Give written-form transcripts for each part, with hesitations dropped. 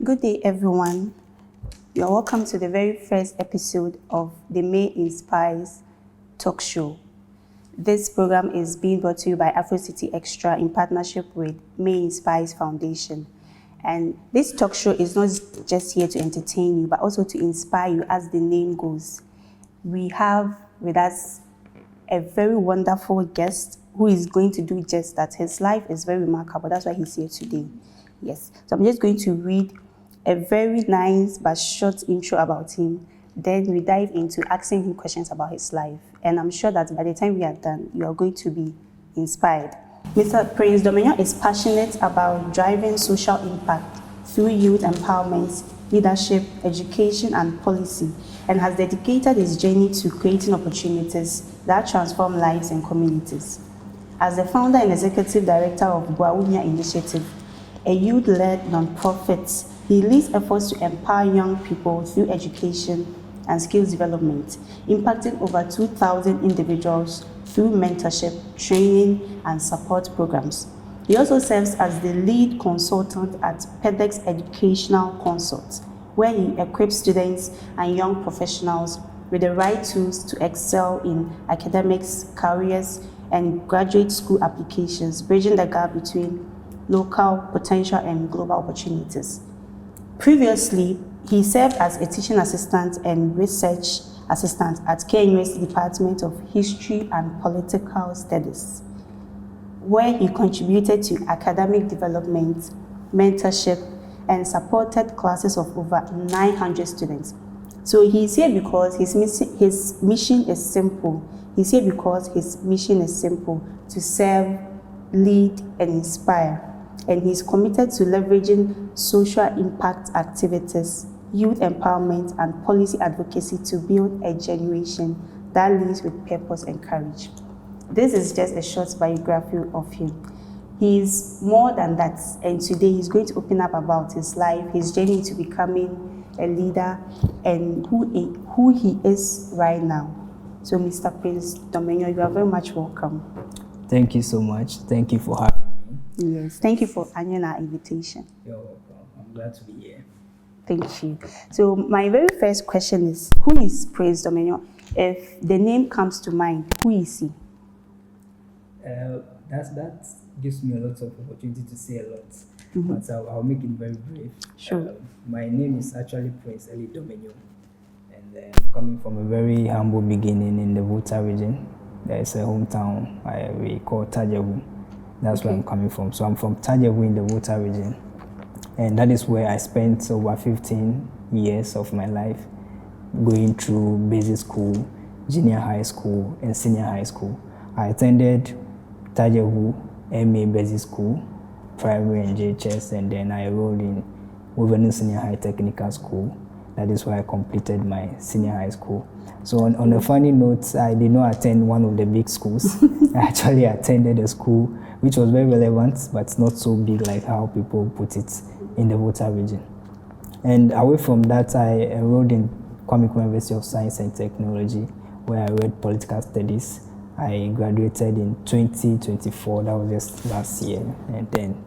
Good day, everyone. You are welcome to the very first episode of the May Inspires talk show. This program is being brought to you by AfroCityXtra in partnership with May Inspires Foundation. And this talk show is not just here to entertain you, but also to inspire you, as the name goes. We have with us a very wonderful guest who is going to do just that. His life is very remarkable. That's why he's here today. Yes. So I'm just going to read a very nice but short intro about him. Then we dive into asking him questions about his life. And I'm sure that by the time we are done, you are going to be inspired. Mr. Prince Dominion is passionate about driving social impact through youth empowerment, leadership, education, and policy, and has dedicated his journey to creating opportunities that transform lives and communities. As the founder and executive director of Bwaunia Initiative, a youth-led non-profit, he leads efforts to empower young people through education and skills development, impacting over 2,000 individuals through mentorship, training, and support programs. He also serves as the lead consultant at Pedex Educational Consult, where he equips students and young professionals with the right tools to excel in academics, careers, and graduate school applications, bridging the gap between local potential and global opportunities. Previously, he served as a teaching assistant and research assistant at KNUST Department of History and Political Studies, where he contributed to academic development, mentorship, and supported classes of over 900 students. So he's here because his mission is simple. He's here because his mission is simple: to serve, lead, and inspire. And he's committed to leveraging social impact activities, youth empowerment, and policy advocacy to build a generation that lives with purpose and courage. This is just a short biography of him. He's more than that, and today he's going to open up about his life, his journey to becoming a leader, and who he is right now. So, Mr. Prince Dominion, you are very much welcome. Thank you so much. Thank you for having me. Yes, thank you for answering our invitation. You're welcome. I'm glad to be here. Thank you. So my very first question is, who is Prince Dominion? If the name comes to mind, who is he? That gives me a lot of opportunity to say a lot, but I'll make it very brief. Sure. My name is actually Prince Eli Dominion, and coming from a very humble beginning in the Volta region. There is a hometown we call Tajewu. That's where I'm coming from. So I'm from Tajewu in the Volta region. And that is where I spent over 15 years of my life going through basic school, junior high school, and senior high school. I attended Tajewu MA Basic School, primary and JHS, and then I enrolled in Wolverine Senior High Technical School. That is where I completed my senior high school. So on a funny note, I did not attend one of the big schools. I actually attended a school which was very relevant, but not so big like how people put it in the Volta region. And away from that, I enrolled in Kwame University of Science and Technology, where I read political studies. I graduated in 2024, that was just last year, and then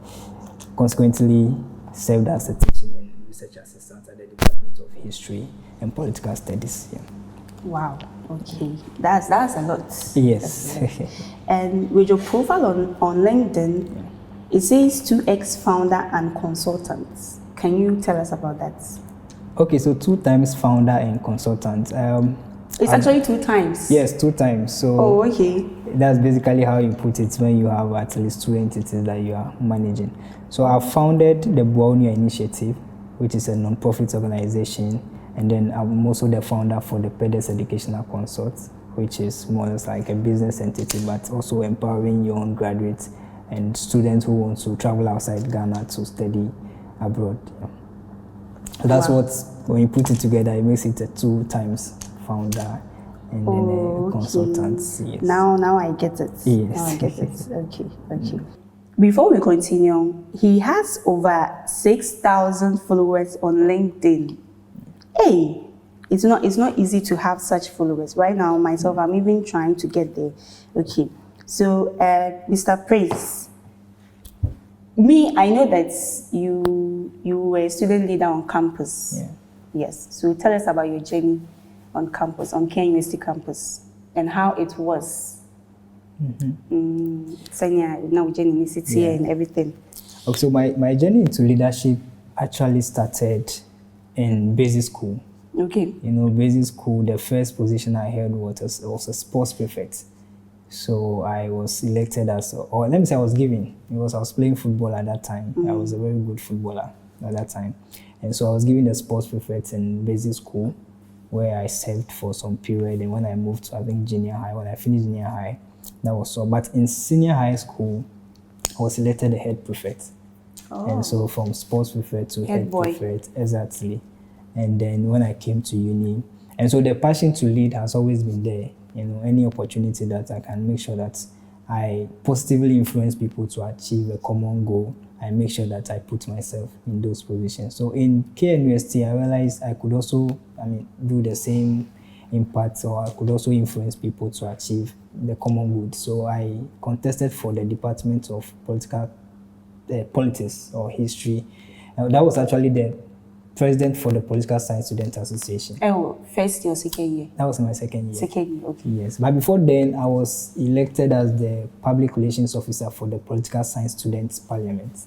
consequently served as a teaching and research assistant at the Department of History and Political Studies. Yeah. Wow. Okay, that's a lot. Yes. And with your profile on LinkedIn, it says 2x founder and consultant. Can you tell us about that? Okay, so 2 times founder and consultant. It's actually 2 times. Yes, 2 times. So okay. That's basically how you put it when you have at least 2 entities that you are managing. So I founded the Bwaunia Initiative, which is a non-profit organization. And then I'm also the founder for the Pedex Educational Consult, which is more or less like a business entity, but also empowering young graduates and students who want to travel outside Ghana to study abroad. Yeah. So that's what, when you put it together, it makes it a 2 times founder and then a consultant. Yes. Now I get it. Yes. Now I get it. Okay. Before we continue, he has over 6,000 followers on LinkedIn. Hey, it's not easy to have such followers. Right now, myself, I'm even trying to get there. Okay, so Mr. Prince, me, I know that you were a student leader on campus. Yeah. Yes. So tell us about your journey on campus, on Kenya University campus, and how it was. Now journey in the city and everything. Okay, so my journey into leadership actually started in basic school. Okay. You know, basic school, the first position I held was a sports prefect. So I was elected as, or let me say I was given, because I was playing football at that time. I was a very good footballer at that time. And so I was given the sports prefect in basic school, where I served for some period. And when I moved to, I think, junior high, when I finished junior high, that was so. But in senior high school, I was elected the head prefect. And so from sports prefect to head prefect, exactly. And then when I came to uni, and so the passion to lead has always been there. You know, any opportunity that I can make sure that I positively influence people to achieve a common goal, I make sure that I put myself in those positions. So in KNUST, I realized I could also, do the same impact, or I could also influence people to achieve the common good. So I contested for the Department of Politics or History. That was actually the president for the Political Science Student Association. Oh, first year or second year? That was my second year. Second year, okay. Yes, but before then, I was elected as the Public Relations Officer for the Political Science Students Parliament.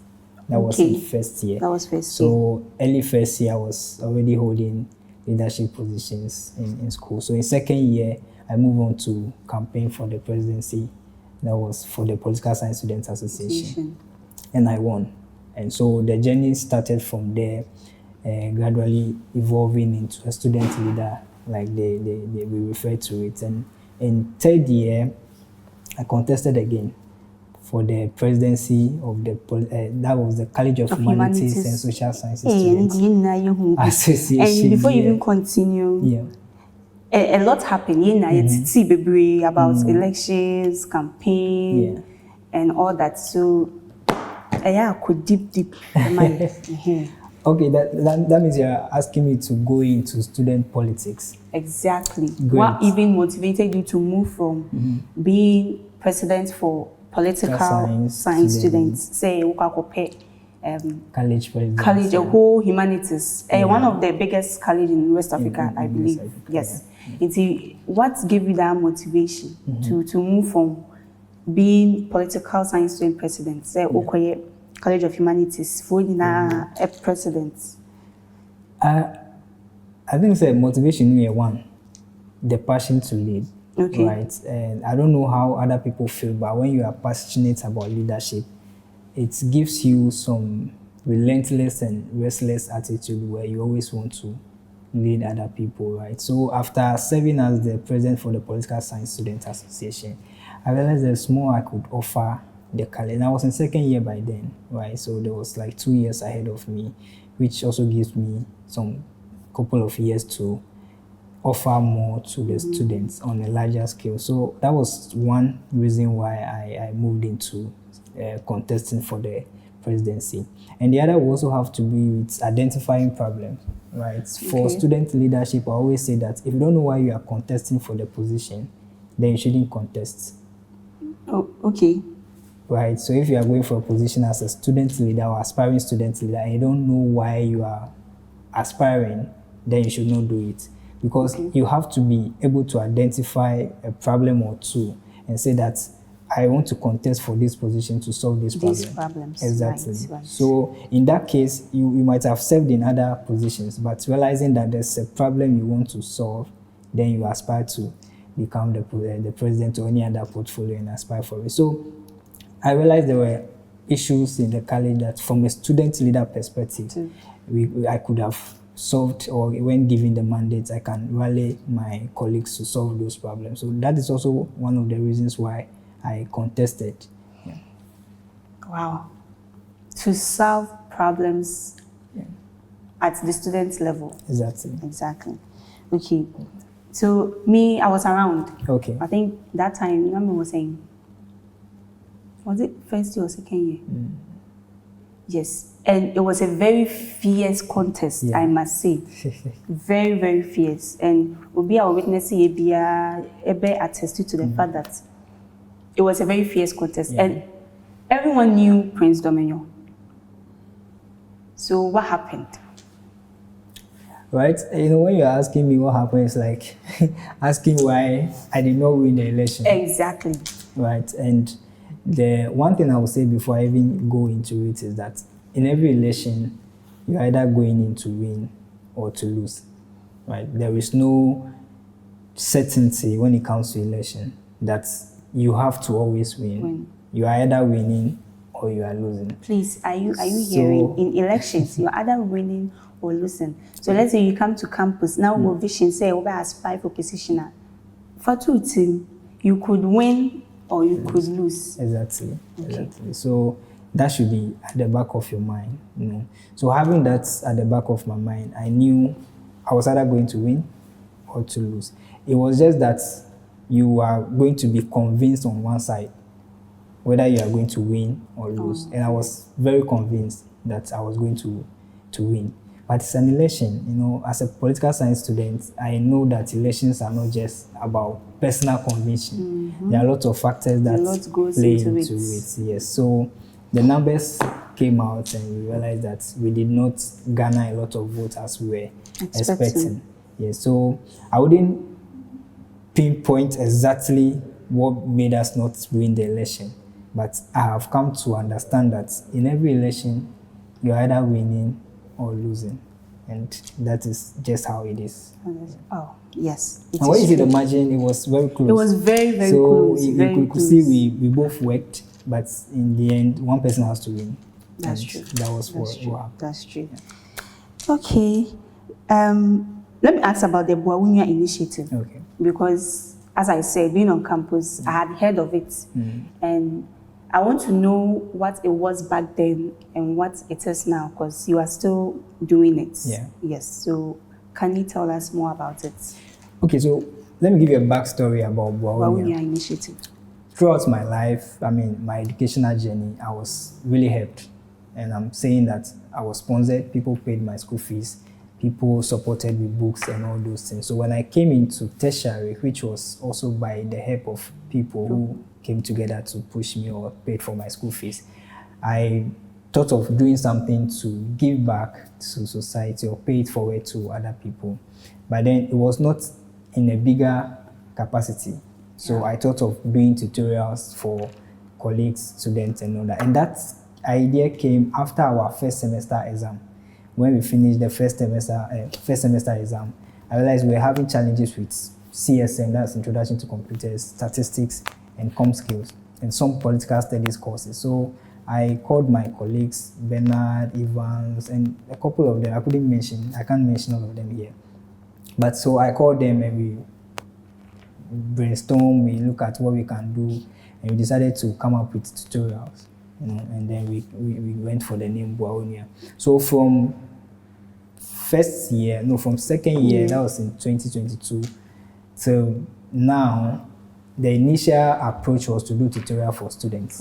That was in first year. That was first year. So early first year, I was already holding leadership positions in school. So in second year, I moved on to campaign for the presidency. That was for the Political Science Students Association. And I won. And so the journey started from there, gradually evolving into a student leader, like we refer to it. And in third year, I contested again for the presidency of the that was the College of Humanities and Social Sciences Students Association. And before you even continue, a lot happened. It's about elections, campaign, and all that. So I could deep Okay, that means you're asking me to go into student politics. Exactly. Great. What even motivated you to move from being president for political science students, say college, a whole humanities, one of the biggest college in West Africa, I believe. Yes. What gave you that motivation to move from being political science student president, say College of Humanities, for a president? I think it's a motivation number one, the passion to lead. Okay. Right. And I don't know how other people feel, but when you are passionate about leadership, it gives you some relentless and restless attitude where you always want to lead other people, right? So after serving as the president for the Political Science Student Association, I realized there's more I could offer the college. And I was in second year by then, right? So there was like 2 years ahead of me, which also gives me some couple of years to offer more to the students on a larger scale. So that was one reason why I moved into contesting for the presidency. And the other will also have to be with identifying problems, right? For student leadership, I always say that if you don't know why you are contesting for the position, then you shouldn't contest. Oh, okay. Right, so if you are going for a position as a student leader or aspiring student leader and you don't know why you are aspiring, then you should not do it. Because you have to be able to identify a problem or two and say that I want to contest for this position to solve this problem. These problems. Exactly. Right. So in that case, you might have served in other positions, but realizing that there's a problem you want to solve, then you aspire to become the president or any other portfolio and aspire for it. So I realized there were issues in the college that from a student leader perspective, I could have solved, or when given the mandate, I can rally my colleagues to solve those problems. So that is also one of the reasons why I contested. Yeah. Wow. To solve problems at the student level. Exactly. Okay. So me, I was around. Okay. I think that time, Nami was saying, was it first year or second year? Yes. And it was a very fierce contest, I must say. Very, very fierce. And we'll be our witness here, be attested to the fact that it was a very fierce contest. And everyone knew Prince Dominion. So what happened? Right? When you're asking me what happened, it's like asking why I did not win the election. Exactly. Right? And the one thing I will say before I even go into it is that in every election, you're either going in to win or to lose. Right? There is no certainty when it comes to election that you have to always win. You are either winning or you are losing. Please, are you hearing? In elections, you're either winning or losing. So let's say you come to campus now. With vision say we aspire for position. For two team, you could win or you could lose. Exactly. Exactly. So that should be at the back of your mind. So having that at the back of my mind, I knew I was either going to win or to lose. It was just that you are going to be convinced on one side whether you are going to win or lose. And I was very convinced that I was going to win. But it's an election. As a political science student, I know that elections are not just about personal conviction. There are lots of factors that play into it. Yes. So the numbers came out and we realized that we did not garner a lot of votes as we were expecting. Yes. So I wouldn't pinpoint exactly what made us not win the election. But I have come to understand that in every election, you're either winning or losing. And that is just how it is. Oh, yes. And when you see the margin, it was very close. It was very, very close. So you could see we both worked, but in the end, one person has to win. That's true. That was what happened. That's true. Yeah. Okay. Let me ask about the Bwawunya initiative. Okay. Because, as I said, being on campus, I had heard of it. And I want to know what it was back then and what it is now, because you are still doing it. Yeah. Yes. So can you tell us more about it? Okay, so let me give you a backstory about Bwawunya initiative. Throughout my life, my educational journey, I was really helped. And I'm saying that I was sponsored, people paid my school fees, people supported with books and all those things. So when I came into tertiary, which was also by the help of people who came together to push me or paid for my school fees, I thought of doing something to give back to society or pay it forward to other people. But then it was not in a bigger capacity. So I thought of doing tutorials for colleagues, students, and all that. And that idea came after our first semester exam. When we finished the first semester exam, I realized we were having challenges with CSM, that's Introduction to Computers, Statistics, and Com Skills, and some political studies courses. So I called my colleagues, Bernard, Evans, and a couple of them. I can't mention all of them here. But so I called them and we brainstorm, we look at what we can do, and we decided to come up with tutorials. And then we went for the name Bwawunya. So from second year, that was in 2022, so now the initial approach was to do tutorial for students.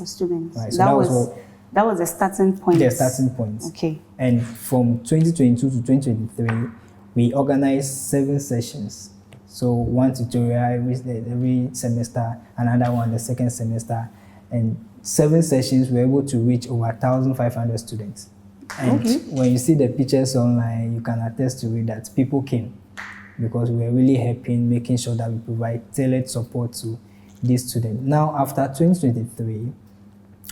Right? So that was the starting point. The starting point. Okay. And from 2022 to 2023, we organized 7 sessions. So one tutorial every semester, another one the second semester, and 7 sessions we were able to reach over 1,500 students. And when you see the pictures online, you can attest to it that people came because we were really helping, making sure that we provide tailored support to these students. Now, after 2023,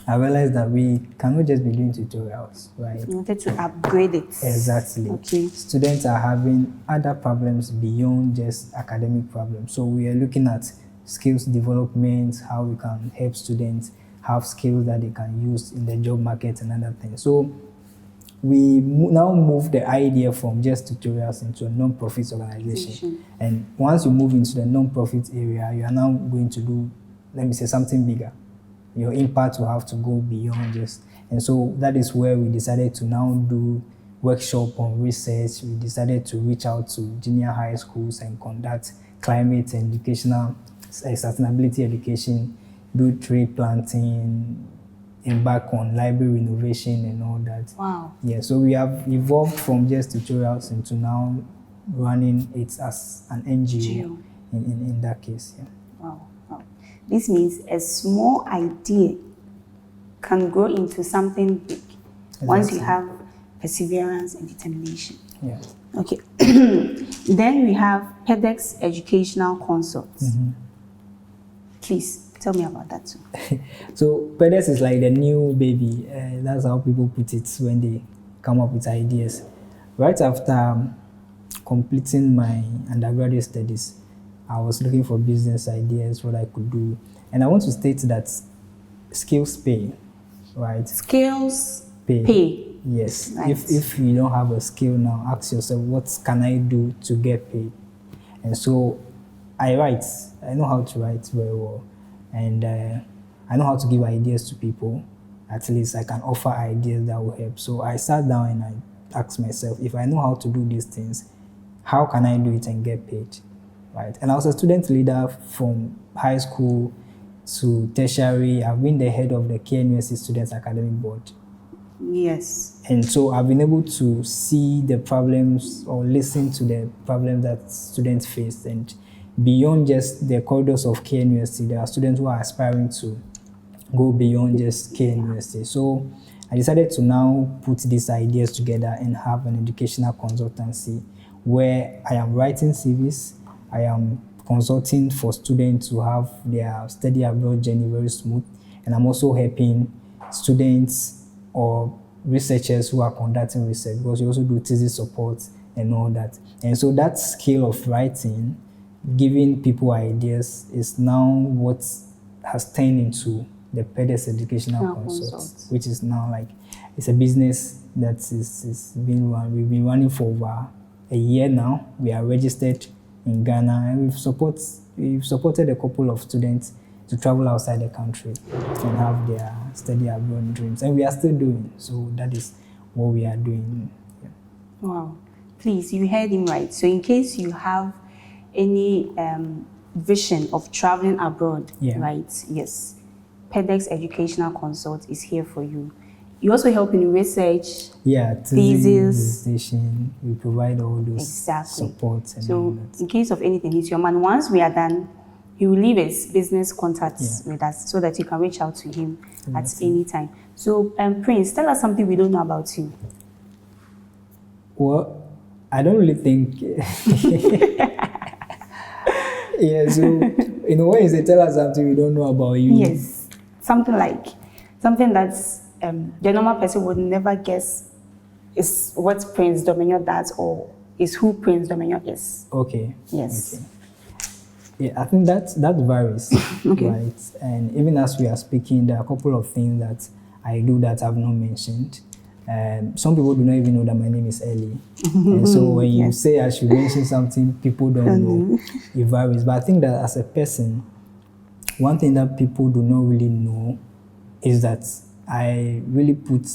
I realized that we cannot just be doing tutorials, right? You wanted to upgrade it. Exactly. Okay. Students are having other problems beyond just academic problems. So we are looking at skills development, how we can help students have skills that they can use in the job market and other things. So we now move the idea from just tutorials into a non-profit organization. And once you move into the non-profit area, you are now going to do, let me say, something bigger. Your impact will have to go beyond just, and so that is where we decided to now do workshop on research. We decided to reach out to junior high schools and conduct climate and educational sustainability education, do tree planting, embark on library renovation and all that. Wow. Yeah, so we have evolved from just tutorials into now running it as an NGO in that case. Yeah. Wow. This means a small idea can grow into something big. Exactly. Once you have perseverance, and determination. Yeah. Okay. Then we have Pedex Educational Consults. Please tell me about that too. So Pedex is like the new baby. That's how people put it when they come up with ideas. Right after completing my undergraduate studies, I was looking for business ideas, what I could do. And I want to state that skills pay, right? Skills pay. Yes. Right. If you don't have a skill now, ask yourself, what can I do to get paid? And so I write. I know how to write very well. And I know how to give ideas to people. At least I can offer ideas that will help. So I sat down and I asked myself, if I know how to do these things, how can I do it and get paid? Right? And I was a student leader from high school to tertiary. I've been the head of the KNUST Students Academic Board. Yes. And so I've been able to see the problems or listen to the problems that students face. And beyond just the corridors of KNUST, there are students who are aspiring to go beyond just KNUST. So I decided to now put these ideas together and have an educational consultancy where I am writing CVs, I am consulting for students to have their study abroad journey very smooth, and I'm also helping students or researchers who are conducting research, because we also do thesis support and all that. And so that skill of writing, giving people ideas, is now what has turned into the Pedex Educational Consult, which is now like, it's a business that is being run. We've been running for over a year now. We are registered in Ghana, and we've supported a couple of students to travel outside the country and have their study abroad dreams, and we are still doing. So that is what we are doing. Yeah. Wow. Please, you heard him right. So in case you have any vision of traveling abroad, right? Yes, Pedex Educational Consult is here for you. You also help in research, thesis, dissertation. We provide all those supports. And so all that. in case of anything, he's your man. Once we are done, he will leave his business contacts with us so that you can reach out to him at any time. So Prince, tell us something we don't know about you. Well, I don't really think... Yeah, so in a way, you say, tell us something we don't know about you. Yes, something that's the normal person would never guess is what Prince Dominion does, or is who Prince Dominion is. Okay. Yes. Okay. Yeah, I think that varies, right? And even as we are speaking, there are a couple of things that I do that I've not mentioned. Some people do not even know that my name is Ellie. And so when you say I should mention something, people don't know. It varies. But I think that as a person, one thing that people do not really know is that I really put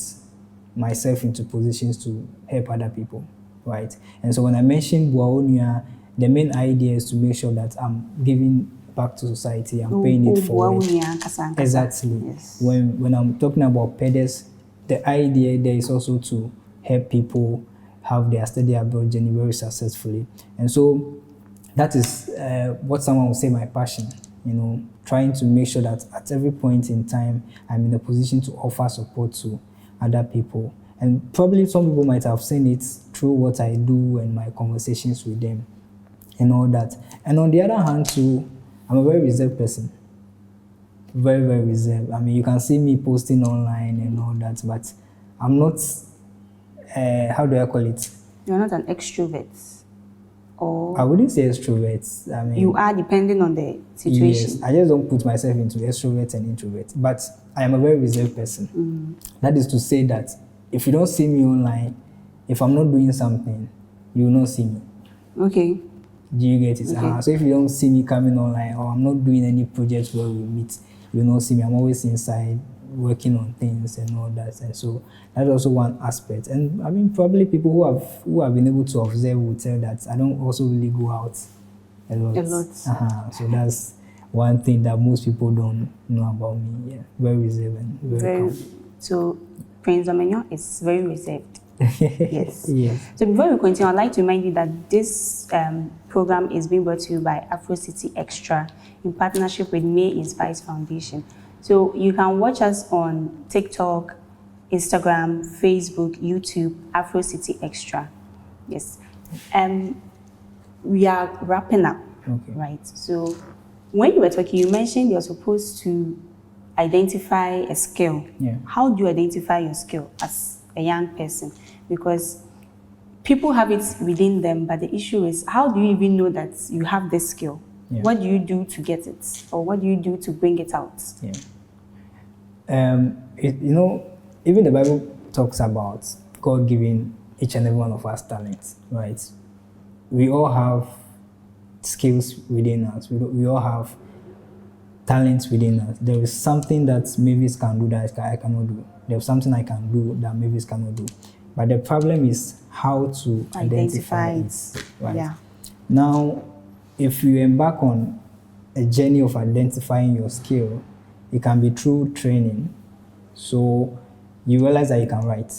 myself into positions to help other people, right? And so when I mention Buaonia, the main idea is to make sure that I'm giving back to society, I'm paying it forward. Exactly. Yes. When I'm talking about Pedex, the idea there is also to help people have their study abroad journey very successfully. And so that is what someone would say my passion, trying to make sure that at every point in time, I'm in a position to offer support to other people. And probably some people might have seen it through what I do and my conversations with them and all that. And on the other hand too, I'm a very reserved person. Very, very reserved. I mean, you can see me posting online and all that, but I'm not, how do I call it? You're not an extrovert. Or I wouldn't say extrovert. I mean, you are, depending on the situation. Yes, I just don't put myself into extrovert and introvert, but I am a very reserved person. That is to say that if you don't see me online, if I'm not doing something, you will not see me. Okay. Do you get it? Okay. So if you don't see me coming online, or I'm not doing any projects where we meet, you will not see me. I'm always inside working on things and all that. And so that's also one aspect. And I mean, probably people who have been able to observe will tell that I don't also really go out a lot. A lot. So that's one thing that most people don't know about me. Yeah, very reserved and very calm. So Prince Dominion is very reserved. Yes. Yes. So before we continue, I'd like to remind you that this program is being brought to you by AfroCityXtra in partnership with May Inspires Foundation. So you can watch us on TikTok, Instagram, Facebook, YouTube, AfroCityXtra. Yes. We are wrapping up, Okay. right? So when you were talking, you mentioned you're supposed to identify a skill. Yeah. How do you identify your skill as a young person? Because people have it within them, but the issue is, how do you even know that you have this skill? Yeah. What do you do to get it? Or what do you do to bring it out? Yeah. Even the Bible talks about God giving each and every one of us talents, right? We all have skills within us. We all have talents within us. There is something that Mavis can do that I cannot do. There's something I can do that Mavis cannot do. But the problem is how to identify it. Right? Yeah. Now, if you embark on a journey of identifying your skill, it can be through training. So you realize that you can write.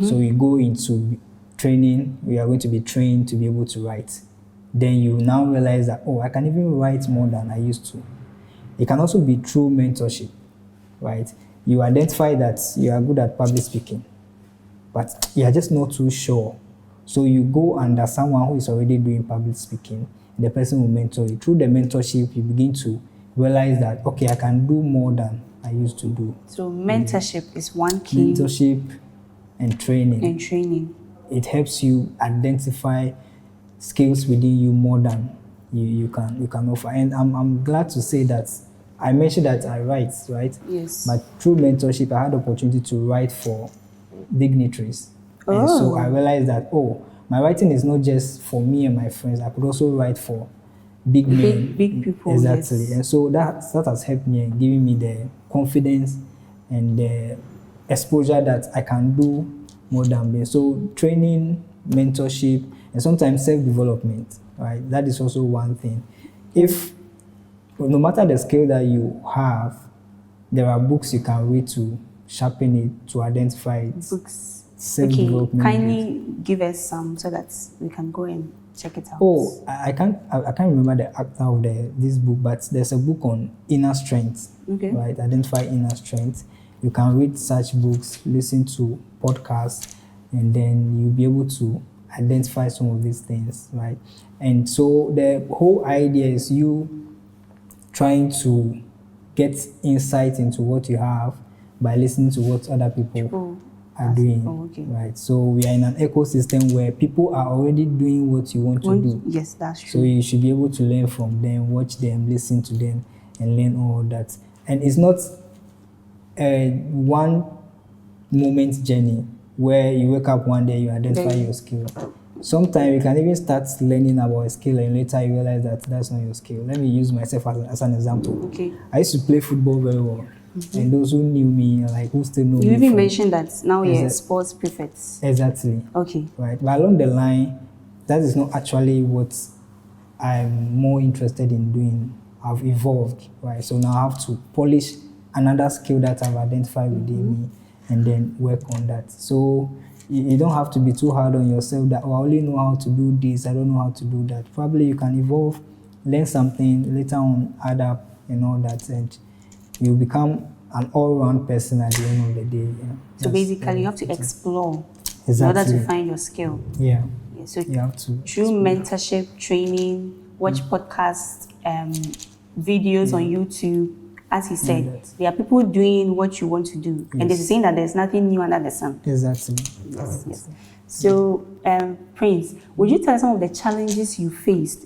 So you go into training, you are going to be trained to be able to write. Then you now realize that, I can even write more than I used to. It can also be through mentorship, right? You identify that you are good at public speaking, but you are just not too sure. So you go under someone who is already doing public speaking. The person will mentor you. Through the mentorship, you begin to realize that, okay, I can do more than I used to do. So mentorship is one key. Mentorship and training. And training. It helps you identify skills within you more than you can offer. And I'm glad to say that I mentioned that I write, right? Yes. But through mentorship, I had the opportunity to write for dignitaries. And so I realized that, my writing is not just for me and my friends. I could also write for big men. Big people. Exactly. Yes. And so that has helped me and giving me the confidence and the exposure that I can do more than me. So training, mentorship, and sometimes self-development, right? That is also one thing. No matter the skill that you have, there are books you can read to sharpen it, to identify it. Books. Self-development. Okay, kindly give us some so that we can go and check it out. I can't remember the author of this book, but there's a book on inner strength. Okay. Right, identify inner strength. You can read such books, listen to podcasts, and then you'll be able to identify some of these things, right? And so the whole idea is you trying to get insight into what you have by listening to what other people are doing. Okay. Right? So we are in an ecosystem where people are already doing what you want to do. Yes, that's true. So you should be able to learn from them, watch them, listen to them, and learn all that. And it's not a one moment journey where you wake up one day, you identify your skill. Sometimes you can even start learning about a skill and later you realize that that's not your skill. Let me use myself as an example. Okay. I used to play football very well. And those who knew me, like who still know me. You even mentioned that now you're sports prefect. Exactly. Okay. Right. But along the line, that is not actually what I'm more interested in doing. I've evolved, right? So now I have to polish another skill that I've identified within me and then work on that. So you don't have to be too hard on yourself that, I only know how to do this, I don't know how to do that. Probably you can evolve, learn something, later on add up and all that, and you become an all-round person at the end of the day. So basically, you have to explore in order to find your skill. Yeah. So you have to through mentorship, training, watch podcasts, videos on YouTube. As he said, there are people doing what you want to do, and they're saying that there's nothing new under the sun. Exactly. Yes. So, Prince, would you tell us some of the challenges you faced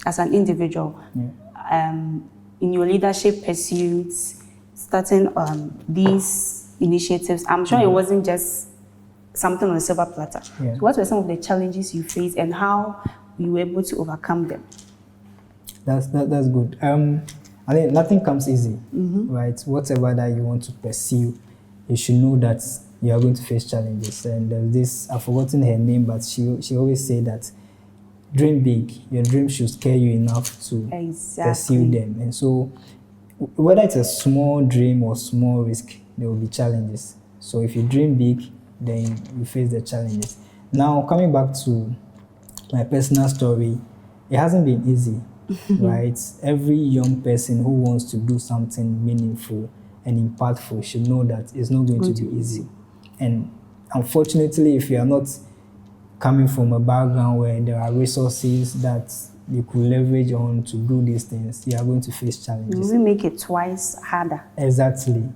as an individual in your leadership pursuits, starting these initiatives? I'm sure it wasn't just something on a silver platter. Yeah. So what were some of the challenges you faced and how you were able to overcome them? That's good. I mean, nothing comes easy, right? Whatever that you want to pursue, you should know that you are going to face challenges. And there's this, I've forgotten her name, but she always say that dream big. Your dream should scare you enough to pursue them. And so whether it's a small dream or small risk, there will be challenges. So if you dream big, then you face the challenges. Now, coming back to my personal story, it hasn't been easy. Right? Every young person who wants to do something meaningful and impactful should know that it's not going to be easy. And unfortunately, if you are not coming from a background where there are resources that you could leverage on to do these things, you are going to face challenges. We make it twice harder. Exactly.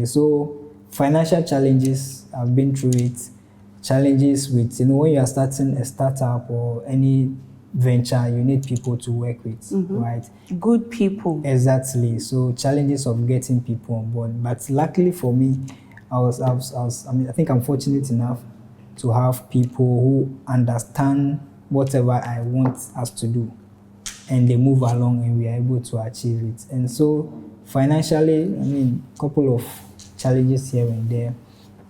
So financial challenges, I've been through it. Challenges with, when you are starting a startup or any venture, you need people to work with, right? Good people. Exactly. So challenges of getting people on board. But luckily for me, I think I'm fortunate enough to have people who understand whatever I want us to do, and they move along and we are able to achieve it. And so financially, a couple of challenges here and there.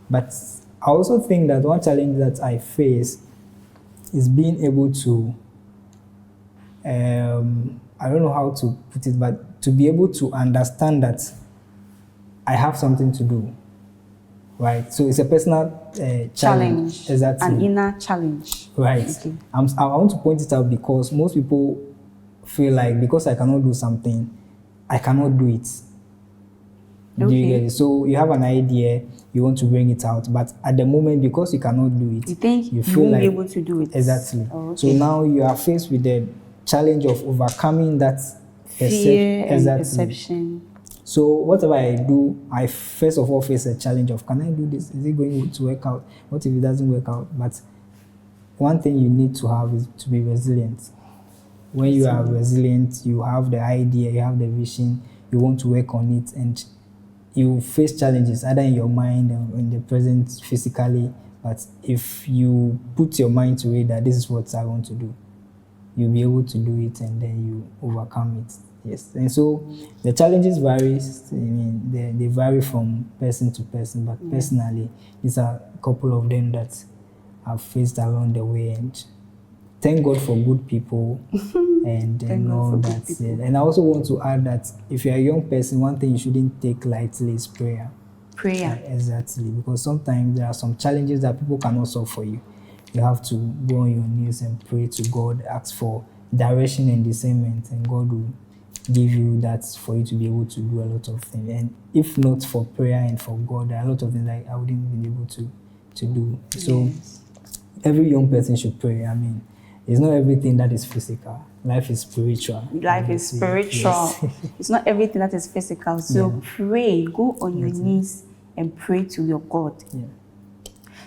But I also think that one challenge that I face is being able to, I don't know how to put it, but to be able to understand that I have something to do, right? So it's a personal challenge. Exactly. An inner challenge. Right. Okay. I want to point it out because most people feel like because I cannot do something, I cannot do it. Okay. Do you get it? So you have an idea, you want to bring it out, but at the moment, because you cannot do it, you think you feel won't like, be able to do it. Exactly. Oh, okay. So now you are faced with the challenge of overcoming that fear and perception. So whatever I do, I first of all face a challenge of, can I do this? Is it going to work out? What if it doesn't work out? But one thing you need to have is to be resilient. When you are resilient, you have the idea, you have the vision, you want to work on it, and you face challenges either in your mind or in the present physically. But if you put your mind to it that this is what I want to do, you'll be able to do it, and then you overcome it. Yes. And so the challenges vary. They vary from person to person, but personally, these are a couple of them that I've faced along the way, and thank God for good people. And that's it. And I also want to add that if you're a young person, one thing you shouldn't take lightly is prayer. Exactly. Because sometimes there are some challenges that people cannot solve for you. You have to go on your knees and pray to God, ask for direction and discernment, and God will give you that for you to be able to do a lot of things. And if not for prayer and for God, there are a lot of things that I wouldn't be able to do. So every young person should pray. It's not everything that is physical. Life is spiritual. Life is spiritual. Yes. It's not everything that is physical. So pray, go on your knees and pray to your God. Yeah.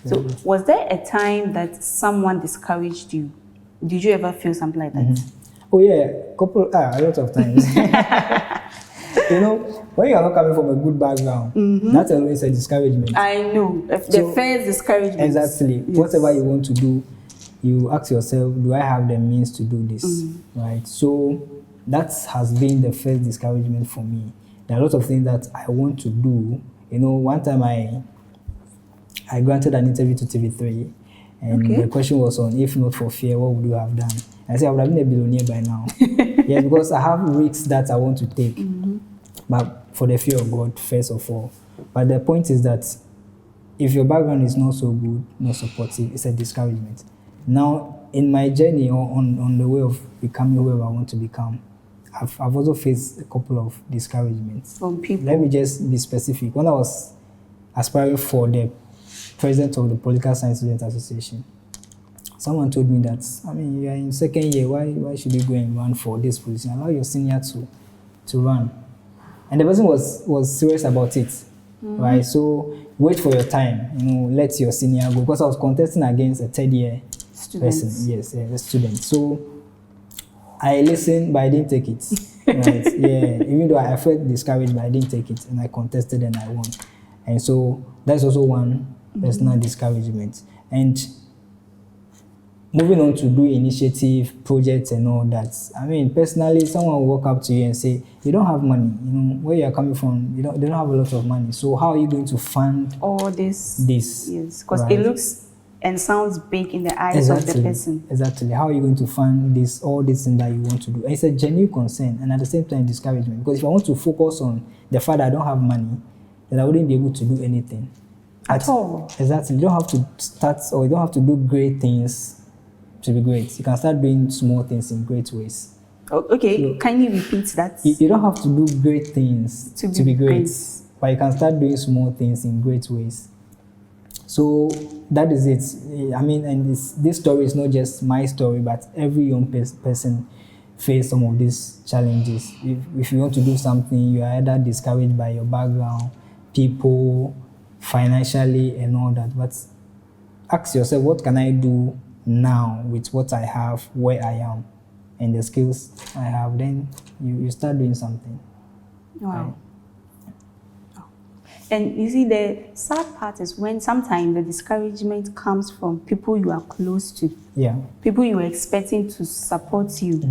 So was there a time that someone discouraged you? Did you ever feel something like that? Oh yeah, a lot of times. When you are not coming from a good background, that's always a discouragement. I know. The first discouragement. Exactly. Yes. Whatever you want to do, you ask yourself, do I have the means to do this? Right? So that has been the first discouragement for me. There are a lot of things that I want to do. One time I granted an interview to TV3, and the question was on, if not for fear, what would you have done? I said, I would have been a billionaire by now. Yes, because I have risks that I want to take, but for the fear of God, first of all. But the point is that if your background is not so good, not supportive, it's a discouragement. Now, in my journey on the way of becoming whoever I want to become, I've also faced a couple of discouragements. From people? Let me just be specific. When I was aspiring for the president of the Political Science Student Association, someone told me that, you are in second year, why should you go and run for this position? Allow your senior to run. And the person was serious about it, right? So wait for your time, let your senior go. Because I was contesting against a third year person, yes, a student. So I listened, but I didn't take it. Right? Yeah, even though I felt discouraged, but I didn't take it, and I contested and I won. And so that's also one personal discouragement. And moving on to do initiative, projects and all that. Personally, someone will walk up to you and say, you don't have money. Where you're coming from, they don't have a lot of money. So how are you going to fund all this? Yes, because it looks and sounds big in the eyes of the person. Exactly. How are you going to fund all this thing that you want to do? And it's a genuine concern, and at the same time discouragement. Because if I want to focus on the fact that I don't have money, then I wouldn't be able to do anything. At all. Exactly. You don't have to start, or you don't have to do great things to be great. You can start doing small things in great ways. Okay, so, can you repeat that? You don't have to do great things to be great. But you can start doing small things in great ways. So that is it. I mean, and this story is not just my story, but every young person face some of these challenges. If you want to do something, you are either discouraged by your background, people, financially, and all that. But ask yourself, what can I do now with what I have, where I am, and the skills I have? Then you start doing something. Wow. Right? And you see, the sad part is when sometimes the discouragement comes from people you are close to. Yeah. People you were expecting to support you.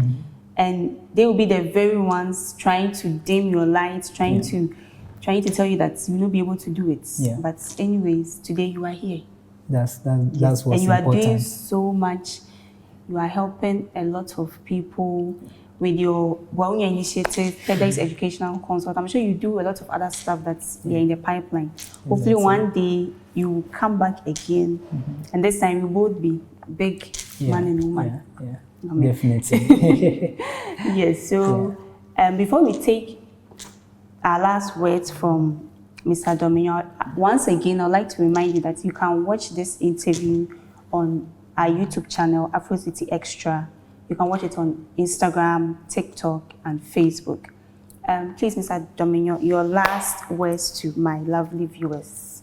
And they will be the very ones trying to dim your light, trying to tell you that you will not be able to do it. Yeah. But anyways, today you are here. That's what's and you important. are doing so much. You are helping a lot of people with your initiative, Pedex Educational Consult. I'm sure you do a lot of other stuff that's in the pipeline. Hopefully one day you will come back again, and this time you both be big man and woman. Yeah. I mean. Definitely. Yes. So before we take our last words from Mr. Dominion, once again, I'd like to remind you that you can watch this interview on our YouTube channel, AfroCityXtra. You can watch it on Instagram, TikTok, and Facebook. Please, Mr. Dominion, your last words to my lovely viewers.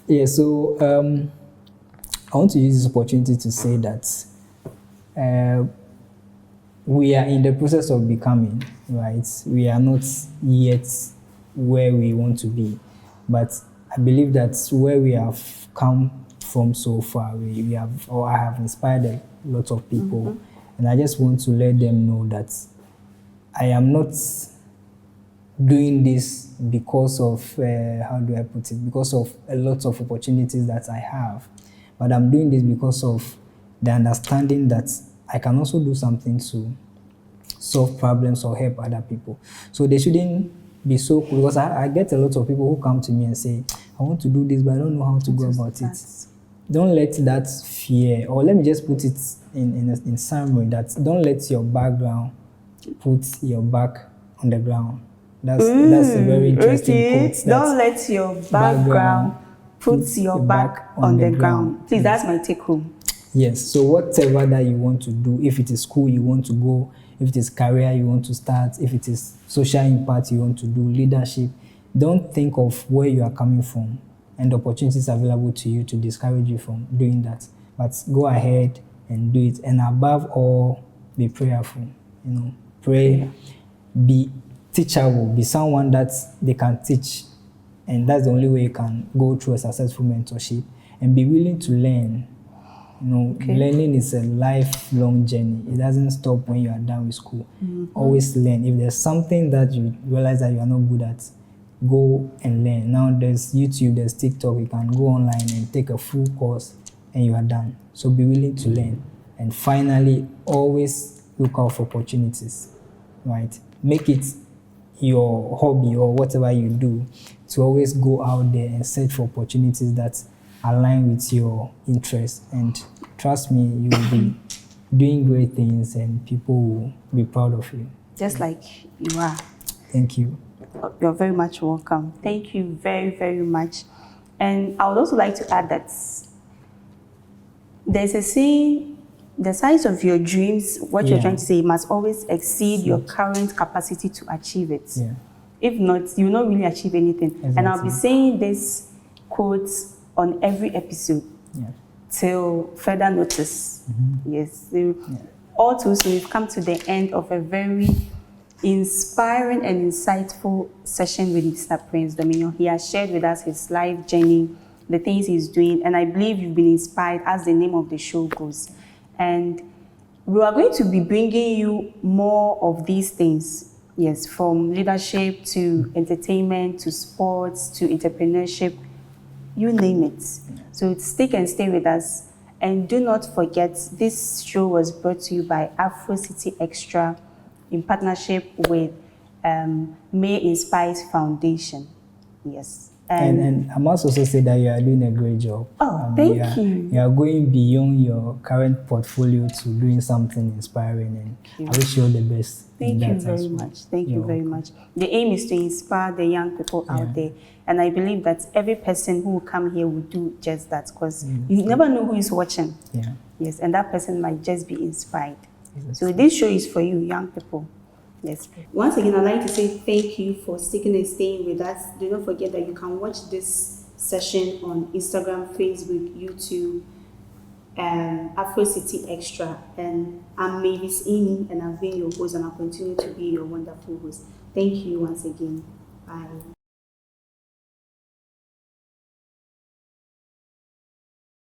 Yeah, so I want to use this opportunity to say that we are in the process of becoming, right? We are not yet where we want to be, but I believe that where we have come from so far, we have, or I have inspired a lot of people, and I just want to let them know that I am not doing this because of, how do I put it, because of a lot of opportunities that I have, but I'm doing this because of the understanding that I can also do something to solve problems or help other people. So they shouldn't be so cool, because I get a lot of people who come to me and say, I want to do this, but I don't know how to go about it. Don't let that fear, or let me just put it in summary, that don't let your background put your back on the ground. That's a very interesting quote. Don't let your background put your back on the ground. Please, that's my take home. Yes, so whatever that you want to do, if it is school you want to go, if it is career you want to start, if it is social impact you want to do, leadership, don't think of where you are coming from and the opportunities available to you to discourage you from doing that. But go ahead and do it. And above all, be prayerful. Pray, be teachable, be someone that they can teach. And that's the only way you can go through a successful mentorship. And be willing to learn. Learning is a lifelong journey. It doesn't stop when you are done with school. Always learn. If there's something that you realize that you are not good at, go and learn. Now there's YouTube, there's TikTok. You can go online and take a full course and you are done. So be willing to learn. And finally, always look out for opportunities, right? Make it your hobby or whatever you do to always go out there and search for opportunities that align with your interests. And trust me, you will be doing great things and people will be proud of you. Just like you are. Thank you. You're very much welcome. Thank you very, very much. And I would also like to add that there's a saying, the size of your dreams, what you're trying to say, must always exceed your current capacity to achieve it. Yeah. If not, you will not really achieve anything. Exactly. And I'll be saying this quote on every episode till further notice. Yes. So all too soon, we've come to the end of a very inspiring and insightful session with Mr. Prince Dominion. He has shared with us his life journey, the things he's doing, and I believe you've been inspired, as the name of the show goes. And we are going to be bringing you more of these things, yes, from leadership to entertainment to sports to entrepreneurship, you name it. So stick and stay with us. And do not forget, this show was brought to you by AfroCityXtra in partnership with May Inspires Foundation. Yes. And I must also say that you are doing a great job. Oh, thank you. You are going beyond your current portfolio to doing something inspiring, and I wish you all the best. Thank you very much. Thank you very much. The aim is to inspire the young people out there. And I believe that every person who will come here will do just that, because you never know who is watching. Yeah. Yes, and that person might just be inspired. So this show is for you, young people. Yes. Once again, I'd like to say thank you for sticking and staying with us. Do not forget that you can watch this session on Instagram, Facebook, YouTube, AfroCityXtra. And I'm Mavis Amy, and I've been your host, and I'll continue to be your wonderful host. Thank you once again. Bye.